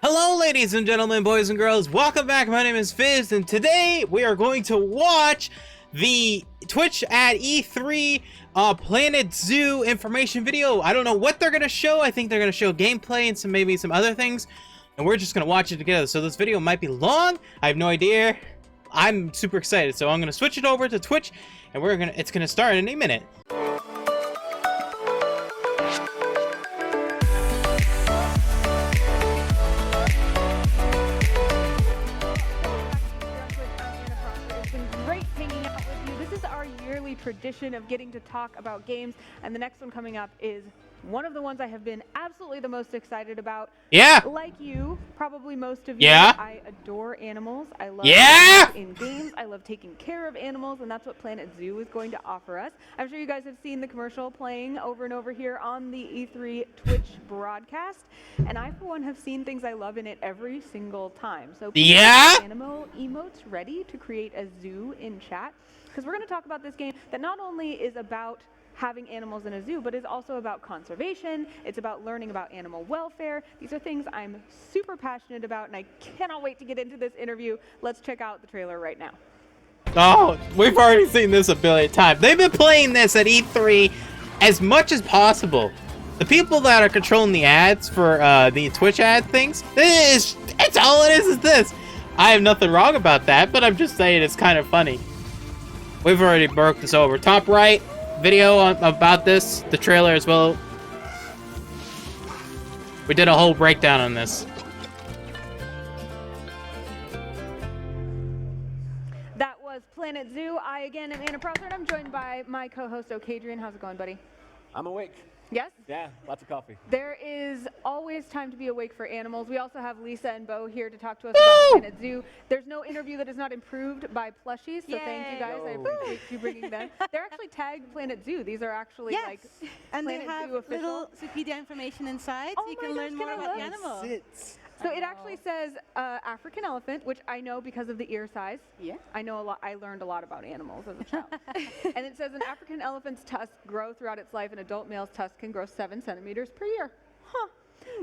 Hello ladies and gentlemen, boys and girls, welcome back. My name is Fizz, and today we are going to watch the Twitch at E3 Planet Zoo information video. I don't know what they're gonna show. I think they're gonna show gameplay and maybe some other things, and we're just gonna watch it together. So this video might be long, I have no idea. I'm super excited, so I'm gonna switch it over to Twitch, and it's gonna start in a minute. Tradition of getting to talk about games, and the next one coming up is one of the ones I have been absolutely the most excited about. Yeah. Like you, probably most of you. Yeah. I adore animals. I love in games. I love taking care of animals, and that's what Planet Zoo is going to offer us. I'm sure you guys have seen the commercial playing over and over here on the E3 Twitch broadcast, and I, for one, have seen things I love in it every single time. So animal emotes ready to create a zoo in chat, because we're going to talk about this game that not only is about having animals in a zoo, but is also about conservation. It's about learning about animal welfare. These are things I'm super passionate about, and I cannot wait to get into this interview. Let's check out the trailer right now. Oh, we've already seen this a billion times. They've been playing this at E3 as much as possible. The people that are controlling the ads for the Twitch ad things, it's all it is this. I have nothing wrong about that, but I'm just saying it's kind of funny. We've already broke this over. Top right video about this, the trailer as well. We did a whole breakdown on this. That was Planet Zoo. I again am Anna Prosser, and I'm joined by my co-host Okadrian. How's it going, buddy? I'm awake. Yes? Yeah, lots of coffee. There is always time to be awake for animals. We also have Lisa and Bo here to talk to us about Planet Zoo. There's no interview that is not improved by plushies, so thank you guys. I appreciate you bringing them. They're actually tagged Planet Zoo. These are actually like and Planet they have Zoo official. little Wikipedia information inside, so you can learn more about the animal. So it actually says African elephant, which I know because of the ear size. Yeah. I know a lot. I learned a lot about animals as a child. And it says an African elephant's tusks grow throughout its life. An adult male's tusk can grow 7 centimeters per year. Huh.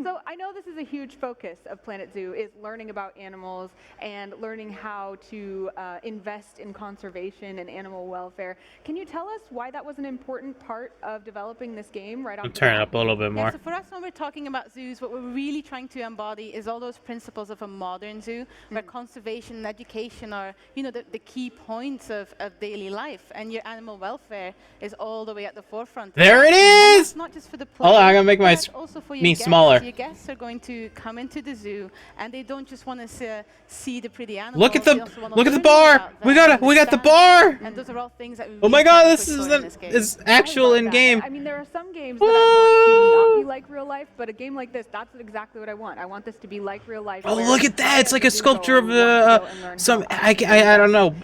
So I know this is a huge focus of Planet Zoo, is learning about animals and learning how to invest in conservation and animal welfare. Can you tell us why that was an important part of developing this game right off the bat? Turn it up a little bit more. Yeah, so for us, when we're talking about zoos, what we're really trying to embody is all those principles of a modern zoo, where conservation and education are, the key points of daily life, and your animal welfare is all the way at the forefront. There it is! It's not just for the player, hold on, I'm gonna make my also for me smaller. Your guests are going to come into the zoo, and they don't just want to see the pretty animals. Look at the bar. We got the bar. And those are all things that we oh my god, this is actual in game. I mean, there are some games that I want to not be like real life, but a game like this, that's exactly what I want. I want this to be like real life. Oh, look at that! It's like a sculpture of some I don't know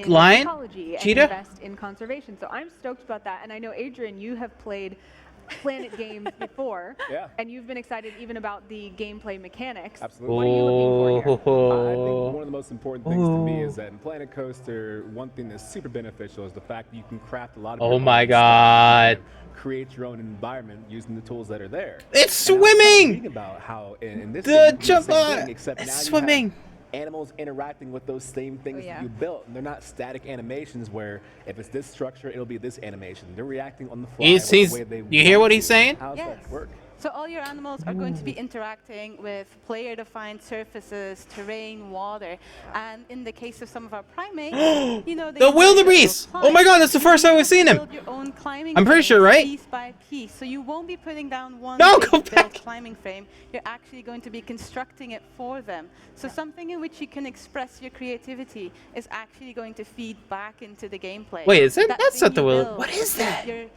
lion, cheetah. Invest in conservation. So I'm stoked about that, and I know Adrian, you have played Planet games before, and you've been excited even about the gameplay mechanics. Absolutely. What are you looking for here? I think one of the most important things to me is that in Planet Coaster, one thing that's super beneficial is the fact that you can craft a lot of oh my god, create your own environment using the tools that are there. It's swimming! About how in this the jump it's swimming. Animals interacting with those same things that you built, and they're not static animations where if it's this structure, it'll be this animation. They're reacting on the fly. You hear what he's saying? How does that work? So all your animals are going to be interacting with player-defined surfaces, terrain, water, and in the case of some of our primates, the wildebeest! Oh my god, that's the first time we've seen him. Your own climbing I'm pretty sure, right? Piece by piece, so you won't be putting down one built climbing frame. You're actually going to be constructing it for them. So something in which you can express your creativity is actually going to feed back into the gameplay. Wait, is it? That's not the wildebeest. What is that?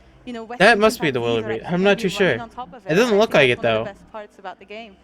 That must be the wildebeest. I'm not too sure. It doesn't look like it though. One of the best parts about the game.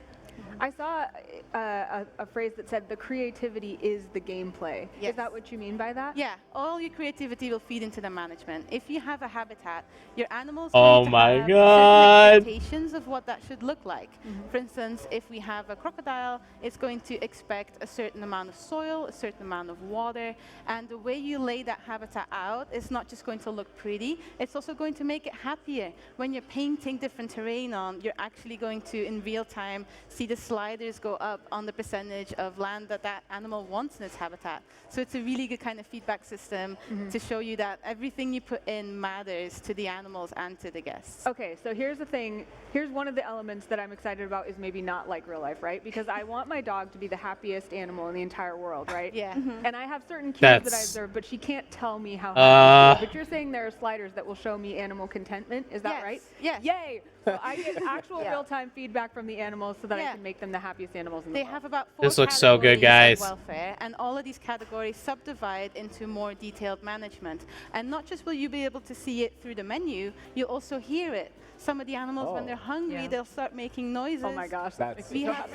I saw a phrase that said the creativity is the gameplay. Yes. Is that what you mean by that? Yeah, all your creativity will feed into the management. If you have a habitat, your animals oh my god, certain expectations of what that should look like. For instance, if we have a crocodile, it's going to expect a certain amount of soil, a certain amount of water, and the way you lay that habitat out is not just going to look pretty, it's also going to make it happier. When you're painting different terrain on, you're actually going to, in real time, see see the sliders go up on the percentage of land that that animal wants in its habitat. So it's a really good kind of feedback system to show you that everything you put in matters to the animals and to the guests. Okay, so here's the thing. Here's one of the elements that I'm excited about is maybe not like real life, right? Because I want my dog to be the happiest animal in the entire world, right? Yeah. And I have certain cues that I That's- observe, but she can't tell me how happy she is. But you're saying there are sliders that will show me animal contentment. Is that Yes, right? yes. Yay! So I get actual real-time feedback from the animals so that I can make them the happiest animals in the They world. have about 4 This looks so good, categories of guys. welfare, and all of these categories subdivide into more detailed management. And not just will you be able to see it through the menu, you'll also hear it. Some of the animals, when they're hungry, they'll start making noises. Oh my gosh, That's We have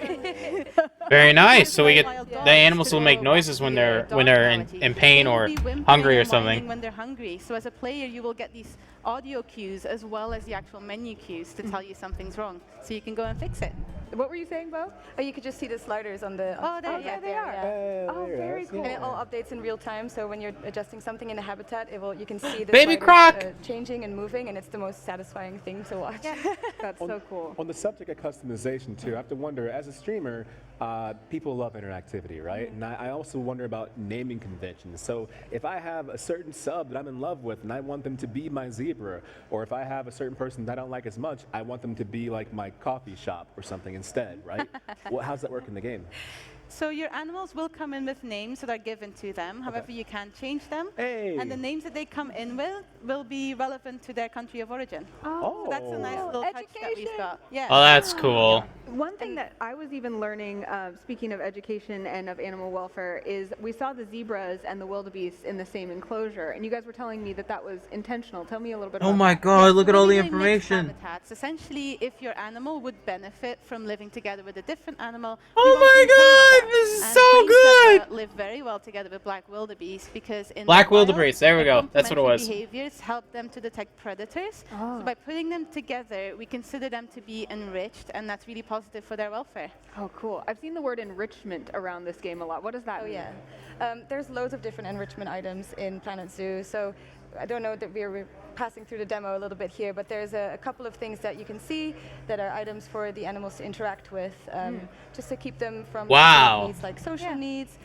Very nice. So we get wild the dogs animals to will go make back noises to when their they're dog in quality. pain They will or be whimpering hungry or and whining something. when they're hungry. So as a player, you will get these audio cues as well as the actual menu cues to tell you something's wrong, so you can go and fix it. What were you saying, Bo? Oh, you could just see the sliders on the. Oh, there, yeah, they are. Yeah. Oh, very cool. And it all updates in real time. So when you're adjusting something in the habitat, you can see the Baby sliders, croc! changing and moving, and it's the most satisfying thing to watch. That's so cool. On the subject of customization, too, I have to wonder, as a streamer, people love interactivity, right? And I also wonder about naming conventions. So if I have a certain sub that I'm in love with and I want them to be my zebra, or if I have a certain person that I don't like as much, I want them to be like my coffee shop or something instead, right? Well, how's that work in the game? So your animals will come in with names that are given to them. However, you can change them. Hey. And the names that they come in with will be relevant to their country of origin. Oh, So that's a nice little touch that education. we've got. Yeah. Oh, that's cool. One thing that I was even learning, speaking of education and of animal welfare, is we saw the zebras and the wildebeest in the same enclosure, and you guys were telling me that that was intentional. Tell me a little bit Oh about my that. god, look So at all the when we mix information. habitats, essentially, if your animal would benefit from living together with a different animal, Oh we want my to encourage god, that. this is And so places good! that live very well together with black wildebeest because in Black the wild, wildebeest, there we their go. That's what it complementary was. behaviors help them to detect predators. So by putting them together, we consider them to be enriched, and that's really positive for their welfare. Oh, cool. I've seen the word enrichment around this game a lot. What does that Oh mean? yeah, there's loads of different enrichment items in Planet Zoo. So I don't know that we're passing through the demo a little bit here, but there's a couple of things that you can see that are items for the animals to interact with, just to keep them from Wow. needs like social needs,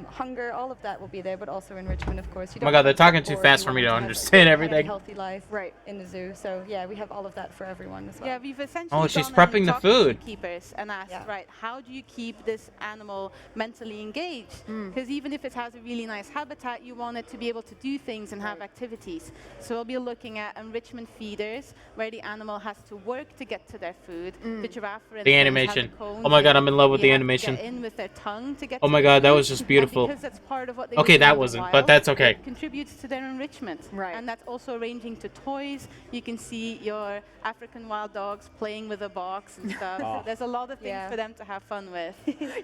hunger, all of that will be there, but also enrichment, of course. You Oh my don't god, they're want them talking get too bored, fast you for want me them to have a understand good and everything. healthy life Right. in the zoo. So yeah, we have all of that for everyone as well. Yeah, we've essentially Oh, she's gone and prepping the talked to food. zookeepers and asked, Yeah. right, how do you keep this animal mentally engaged? Because even if it has a really nice habitat, you want it to be able to do things and have activities. So we'll be looking at enrichment feeders, where the animal has to work to get to their food. The giraffe, for instance, The has a animation. cone Oh my god, to I'm in love with be the able to animation. Get in with their tongue to get Oh to my the god, that food. was just And beautiful. because that's part of what they Okay, would do that in the wasn't, but wild, that's okay. It contributes to their enrichment. Right. And that's also ranging to toys. You can see your African wild dogs playing with a box and stuff. So there's a lot of things Yeah. for them to have fun with.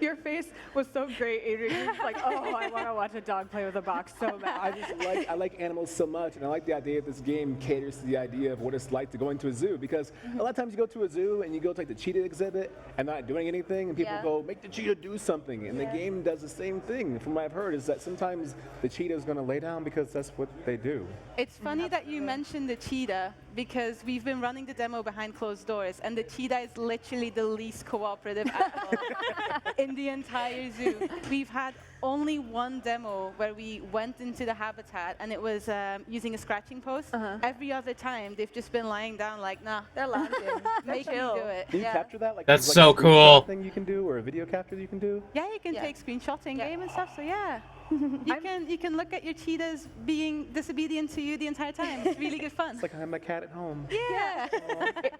Your face was so great, Adrian. You're just like, oh, I want to watch a dog play with a box so bad. I like animals so much, and I like the idea that this game caters to the idea of what it's like to go into a zoo. Because a lot of times you go to a zoo and you go to like the cheetah exhibit and not doing anything, and people Yeah. go, make the cheetah do something. And the game does the same thing. From what I've heard, is that sometimes the cheetah is going to lay down because that's what they do. It's funny that you mentioned the cheetah because we've been running the demo behind closed doors, and the cheetah is literally the least cooperative animal in the entire zoo. We've had only one demo where we went into the habitat, and it was using a scratching post. Every other time, they've just been lying down like, nah, They're lounging. They're make me chill. do it. Can you Yeah. capture that? Like, That's there's, so like, a screenshot cool. thing you can do, or a video capture that you can do? Yeah, you can Yeah. take screenshots in Yeah. game and stuff. So yeah, you can look at your cheetahs being disobedient to you the entire time. It's really good fun. It's like I have my cat at home. Yeah.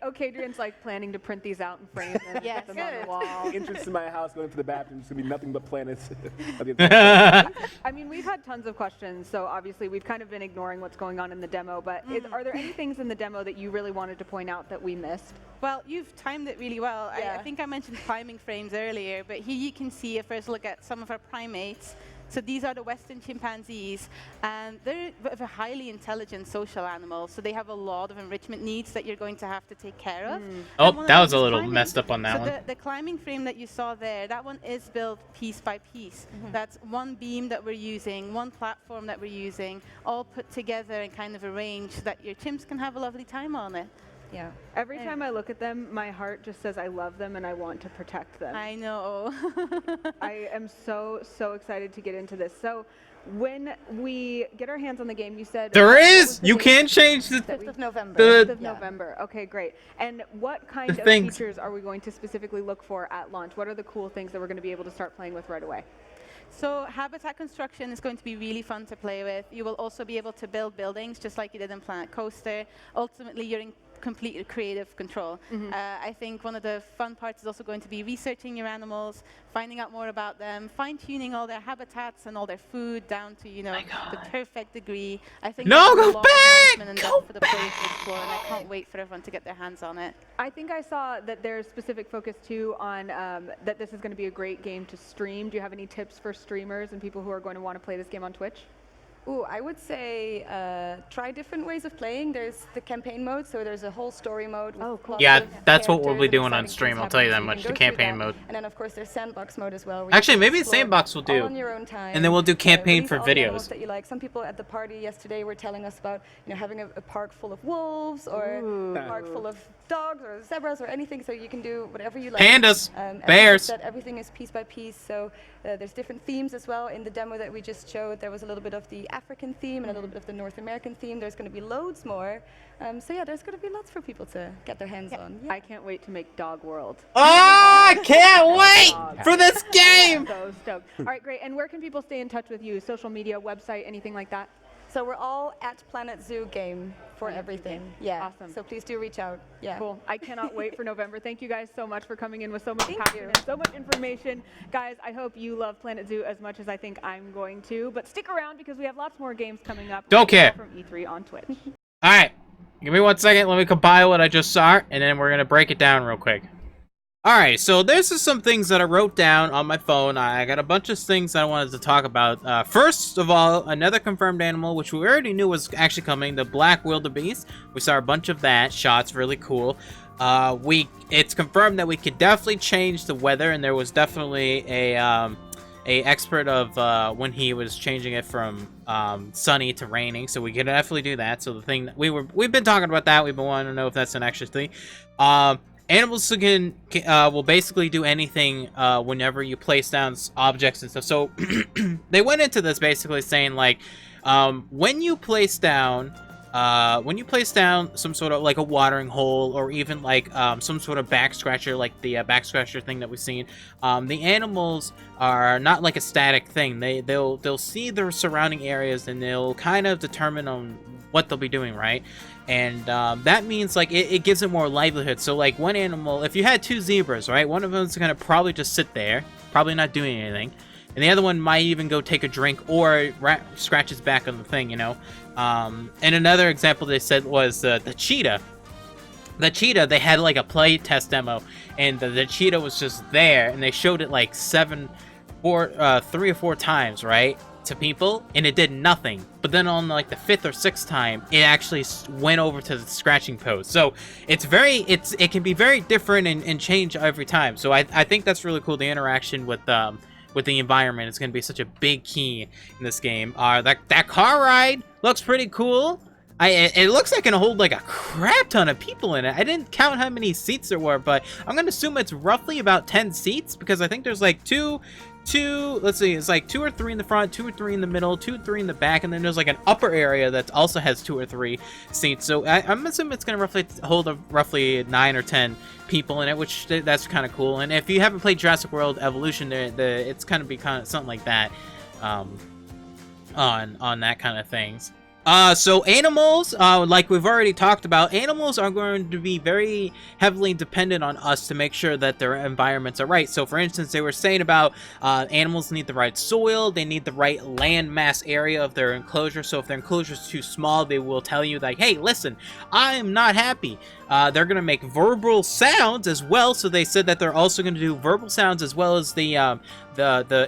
Okay, Adrian's like planning to print these out and frame them and Yes. put them on the Good. wall. Entrance to my house, going to the bathroom, it's going to be nothing but planets. of the entire I mean, we've had tons of questions, so obviously we've kind of been ignoring what's going on in the demo, but are there any things in the demo that you really wanted to point out that we missed? Well, you've timed it really well. I Yeah. think I mentioned climbing frames earlier, but here you can see a first look at some of our primates. So these are the Western chimpanzees, and they're a highly intelligent social animal, so they have a lot of enrichment needs that you're going to have to take care of. And Oh, one of that them was a is little climbing. messed up on that So one. the climbing frame that you saw there, that one is built piece by piece. That's one beam that we're using, one platform that we're using, all put together and kind of arranged so that your chimps can have a lovely time on it. Yeah. Every time I look at them, my heart just says I love them and I want to protect them. I know. I am so excited to get into this. So when we get our hands on the game, you said There what is. was the You date? can change the 5th of November. The- 5th of November. Okay, great. And what kind of things. features are we going to specifically look for at launch? What are the cool things that we're going to be able to start playing with right away? So habitat construction is going to be really fun to play with. You will also be able to build buildings just like you did in Planet Coaster. Ultimately, you're in complete creative control. I think one of the fun parts is also going to be researching your animals, finding out more about them, fine-tuning all their habitats and all their food down to, you know, the perfect degree. I think No, there's go a lot of back! management and Go depth for the players to explore, and I can't wait for everyone to get their hands on it. I think I saw that there's specific focus too on that this is going to be a great game to stream. Do you have any tips for streamers and people who are going to want to play this game on Twitch? Ooh, I would say try different ways of playing. There's the campaign mode, so there's a whole story mode. With cool. lots Yeah, of that's what we'll be characters and doing on exciting stream, things I'll tell you that happening, much, so the you can go through campaign that. mode. And then of course there's Sandbox mode as well. where you Actually, can maybe explore Sandbox will do. all on your own time. And then we'll do campaign release for all the animals videos. that you like. Some people at the party yesterday were telling us about, you know, having a park full of wolves or a park full of dogs or zebras or anything, so you can do whatever you like. Pandas, As you bears. said, everything is piece by piece, so there's different themes as well. In the demo that we just showed, there was a little bit of the African theme and a little bit of the North American theme. There's going to be loads more. So yeah, there's going to be lots for people to get their hands on. Yeah. I can't wait to make Dog World. Oh, I can't wait for this game. So stoked. All right, great. And where can people stay in touch with you? Social media, website, anything like that? So we're all at Planet Zoo Game for everything. Yeah. Awesome. So please do reach out. Yeah. Cool. I cannot wait for November. Thank you guys so much for coming in with so much Thank passion you. and so much information. Guys, I hope you love Planet Zoo as much as I think I'm going to. But stick around because we have lots more games coming up. Don't care. From E3 on Twitch. All right, give me 1 second. Let me compile what I just saw, and then we're gonna break it down real quick. All right, so this is some things that I wrote down on my phone. I got a bunch of things that I wanted to talk about. First of all, another confirmed animal, which we already knew was actually coming, the black wildebeest. We saw a bunch of that. Shots really cool. It's confirmed that we could definitely change the weather, and there was definitely a expert of when he was changing it from sunny to raining, so we can definitely do that. So the thing that we've been talking about that, we've been wanting to know if that's an actual thing. Animals will basically do anything whenever you place down objects and stuff. So they went into this basically saying like when you place down some sort of like a watering hole or even like some sort of back scratcher, like the back scratcher thing that we've seen, the animals are not like a static thing. They'll see their surrounding areas and they'll kind of determine on what they'll be doing, right? And that means like it gives it more livelihood. So like one animal, if you had two zebras, right, one of them's gonna probably just sit there, probably not doing anything, and the other one might even go take a drink or scratch his back on the thing, you know. And another example they said was the cheetah. The cheetah, they had like a play test demo, and the cheetah was just there, and they showed it like 3 or 4 times, right, to people, and it did nothing. But then on like the 5th or 6th time, it actually went over to the scratching pose. So it can be very different and change every time. So I think that's really cool. The interaction with the environment is going to be such a big key in this game. That car ride looks pretty cool. It looks like it can hold like a crap ton of people in it. I didn't count how many seats there were, but I'm gonna assume it's roughly about 10 seats because I think there's like let's see, it's like 2 or 3 in the front, 2 or 3 in the middle, 2 or 3 in the back, and then there's like an upper area that also has 2 or 3 seats. So I'm assuming it's gonna hold roughly 9 or 10 people in it, which that's kind of cool. And if you haven't played Jurassic World Evolution, it's kind of something like that, on that kind of things. So animals, like we've already talked about, animals are going to be very heavily dependent on us to make sure that their environments are right. So for instance, they were saying about animals need the right soil, they need the right land mass area of their enclosure. So if their enclosure is too small, they will tell you like, hey, listen, I am not happy. They're going to make verbal sounds as well. So they said that they're also going to do verbal sounds as well as the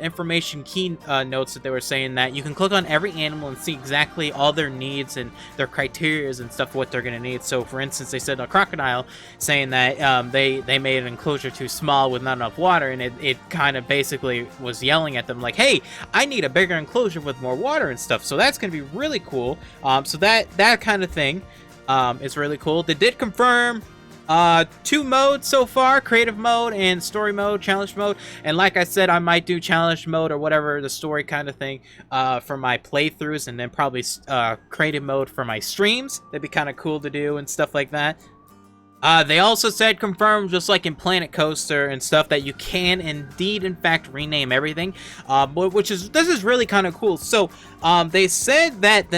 information key notes that they were saying that you can click on every animal and see exactly all their needs and their criteria and stuff, what they're going to need. So for instance, they said a crocodile saying that they made an enclosure too small with not enough water, and it kind of basically was yelling at them like, hey, I need a bigger enclosure with more water and stuff. So that's going to be really cool. So that kind of thing. It's really cool. They did confirm 2 modes so far, creative mode and story mode, challenge mode. And like I said, I might do challenge mode or whatever, the story kind of thing, for my playthroughs, and then probably creative mode for my streams. That'd be kind of cool to do and stuff like that. They also said, confirmed, just like in Planet Coaster and stuff, that you can indeed, in fact, rename everything, this is really kind of cool. So, they said that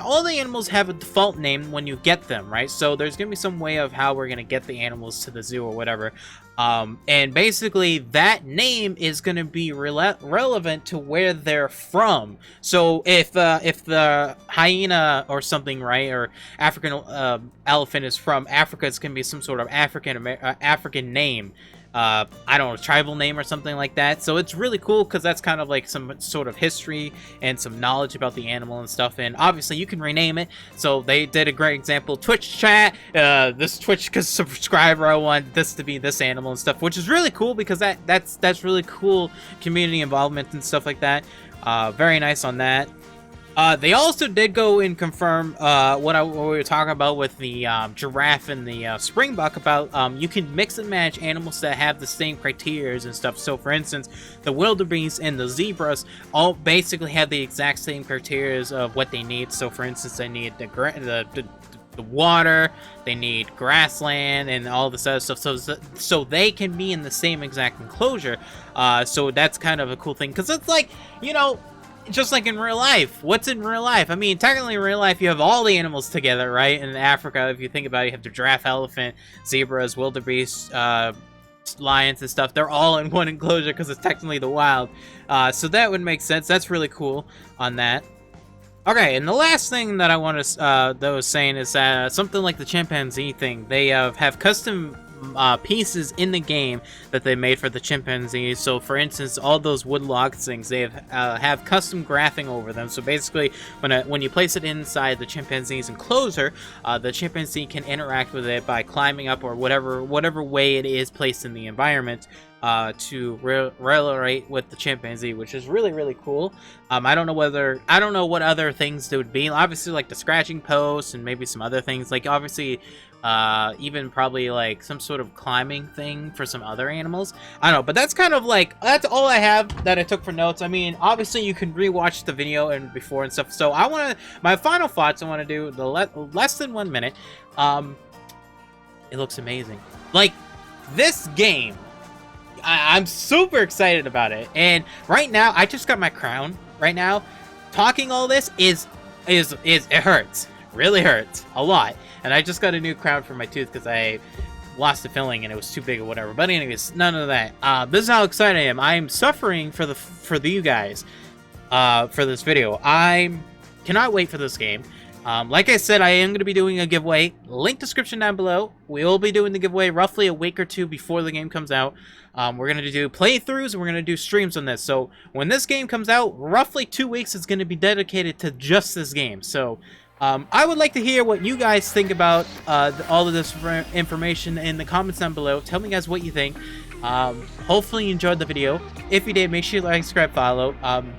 all the animals have a default name when you get them, right? So there's gonna be some way of how we're gonna get the animals to the zoo or whatever. And basically that name is going to be relevant to where they're from. So if the hyena or something, right, or African elephant is from Africa, it's going to be some sort of African name. I don't know, tribal name or something like that. So it's really cool because that's kind of like some sort of history and some knowledge about the animal and stuff. And obviously you can rename it. So they did a great example. Twitch chat, this Twitch subscriber, I want this to be this animal and stuff, which is really cool because that's really cool community involvement and stuff like that. Very nice on that. They also did go and confirm what we were talking about with the giraffe and the springbuck about you can mix and match animals that have the same criteria and stuff. So for instance, the wildebeest and the zebras all basically have the exact same criteria of what they need. So for instance, they need the water, they need grassland and all this other stuff, so they can be in the same exact enclosure. So that's kind of a cool thing, because it's like, you know, just like in real life. What's in real life? I mean, technically in real life, you have all the animals together, right? In Africa, if you think about it, you have the giraffe, elephant, zebras, wildebeest, lions and stuff. They're all in one enclosure because it's technically the wild. So that would make sense. That's really cool on that. Okay, and the last thing that I want to that I was saying is something like the chimpanzee thing. They have custom pieces in the game that they made for the chimpanzees. So for instance, all those wood log things, they have custom graphing over them. So basically, when you place it inside the chimpanzee's enclosure, the chimpanzee can interact with it by climbing up or whatever way it is placed in the environment to relate with the chimpanzee, which is really cool. I don't know what other things there would be. Obviously, like the scratching posts and maybe some other things. Like obviously, even probably like some sort of climbing thing for some other animals. I don't know, but that's kind of like, that's all I have that I took for notes. I mean, obviously you can rewatch the video and before and stuff. So my final thoughts, I want to do the less than 1 minute. It looks amazing. Like this game, I'm super excited about it. And right now, I just got my crown. Right now, talking all this it hurts. Really hurts a lot. And I just got a new crown for my tooth because I lost the filling and it was too big or whatever. But anyways, none of that. This is how excited I am. I'm suffering for you guys for this video. I cannot wait for this game. Like I said, I am going to be doing a giveaway. Link description down below. We will be doing the giveaway roughly a week or two before the game comes out. We're going to do playthroughs and we're going to do streams on this. So when this game comes out, roughly 2 weeks is going to be dedicated to just this game. So I would like to hear what you guys think about all of this information in the comments down below. Tell me guys what you think. Hopefully you enjoyed the video. If you did, make sure you like, subscribe, follow.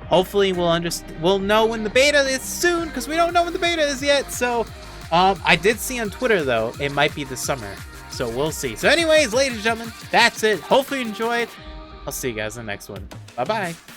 Hopefully we'll know when the beta is soon, because we don't know when the beta is yet. So I did see on Twitter though it might be this summer, so we'll see. So anyways, ladies and gentlemen, that's it. Hopefully you enjoyed. I'll see you guys in the next one. Bye bye.